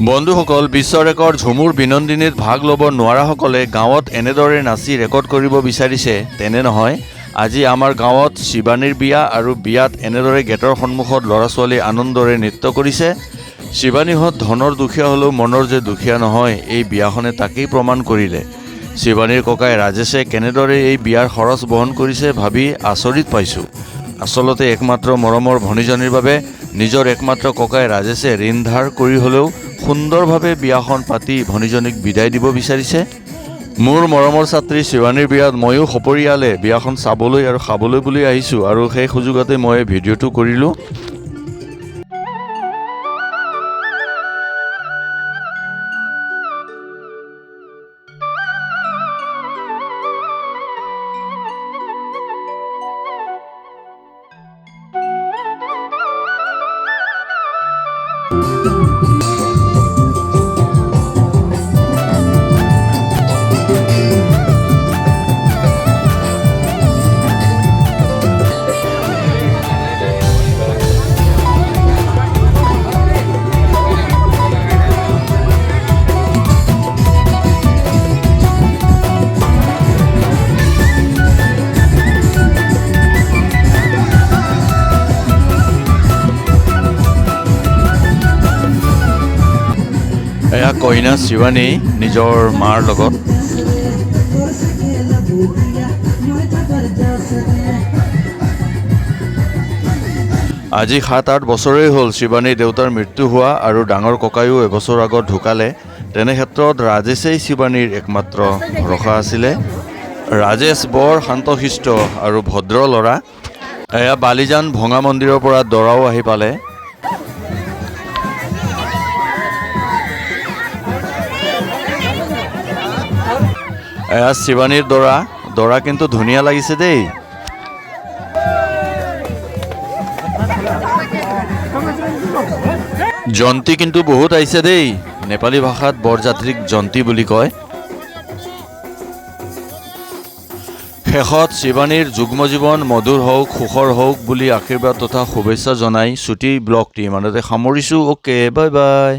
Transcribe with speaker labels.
Speaker 1: বন্ধুসকল, বিশ্ব ৰেকৰ্ড ঝুমুৰ বিনন্দিনীত ভাগ ল'ব নোৱাৰাসকলে গাঁৱত এনেদৰে নাচি ৰেকৰ্ড কৰিব বিচাৰিছে তেনে নহয়। আজি আমাৰ গাঁৱত শিৱানীৰ বিয়া আৰু বিয়াত এনেদৰে গেটৰ সন্মুখত ল'ৰা ছোৱালী আনন্দৰে নৃত্য কৰিছে। শিৱানীহঁত ধনৰ দুখীয়া হ'লেও মনৰ যে দুখীয়া নহয়, এই বিয়াখনে তাকেই প্ৰমাণ কৰিলে। শিৱানীৰ ককাই ৰাজেশে কেনেদৰে এই বিয়াৰ খৰচ বহন কৰিছে ভাবি আচৰিত পাইছোঁ। আচলতে একমাত্ৰ মৰমৰ ভনীজনীৰ বাবে নিজৰ একমাত্ৰ ককাই ৰাজেশে ঋণ ধাৰ কৰি হ'লেও সুন্দৰভাৱে বিয়াখন পাতি ভনীজনীক বিদায় দিব বিচাৰিছে। মোৰ মৰমৰ ছাত্ৰী শিৱানীৰ বিয়াত ময়ো সপৰিয়ালে বিয়াখন চাবলৈ আৰু খাবলৈ বুলি আহিছোঁ আৰু সেই সুযোগতে মই ভিডিঅ'টো কৰিলোঁ। এয়া কইনা শিৱানী নিজৰ মাৰ লগত। আজি 7-8 বছৰেই হ'ল শিৱানীৰ দেউতাৰ মৃত্যু হোৱা আৰু ডাঙৰ ককায়ো এবছৰ আগত ঢুকালে। তেনে ক্ষেত্ৰত ৰাজেশেই শিৱানীৰ একমাত্ৰ ভৰসা আছিলে। ৰাজেশ বৰ শান্তশিষ্ট আৰু ভদ্ৰ ল'ৰা। এয়া বালিজান ভঙা মন্দিৰৰ পৰা দৰাও আহি পালে। এয়া শিৱানীৰ দৰা কিন্তু ধুনীয়া লাগিছে দেই। জন্তি কিন্তু বহুত আহিছে দেই। নেপালী ভাষাত বৰযাত্ৰীক জন্তি বুলি কয়। শেষত শিৱানীৰ যুগ্ম জীৱন মধুৰ হওক, সুখৰ হওক বুলি আশীৰ্বাদ তথা শুভেচ্ছা জনাই ছুটি ব্লগটি ইমানতে সামৰিছোঁ। Okay, bye bye.